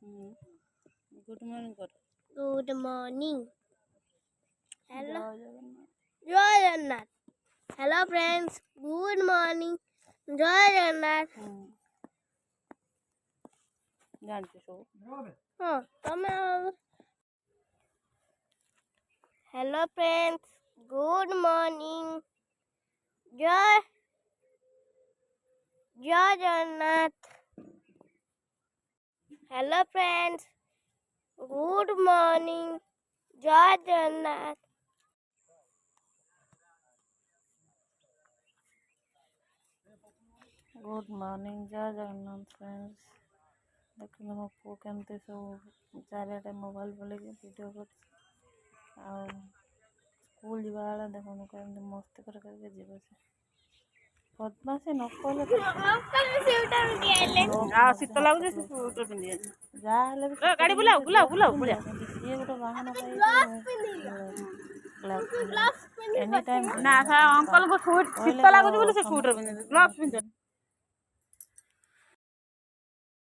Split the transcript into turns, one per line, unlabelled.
good morning कर
good morning hello
जय
जय Jagannath hello friends good morning जय जगन्नाथ
जानते सब
हाँ तमे हेलो फ्रेंड्स गुड मॉर्निंग जय जय Jagannath hello friends good morning जय जगन्नाथ
गुड मॉर्निंग जय जगन्नाथ फ्रेंड्स देखिए मो पु केमती सब चारिटे मोबाइल बोलिकी वीडियो कर स्कूल जावा बेले देखो केमती मस्ती करके जीव से बदमाशी न शीत लगुच स्वेटर पिंधि जहाँ गाड़ी बुलाओ बुलाओ बुलाओ बुलाओ सी गोटे बाहन एनी टाइम ना अंकल को शीत लगुच स्वेटर पिंधि ग्लव्स पिंध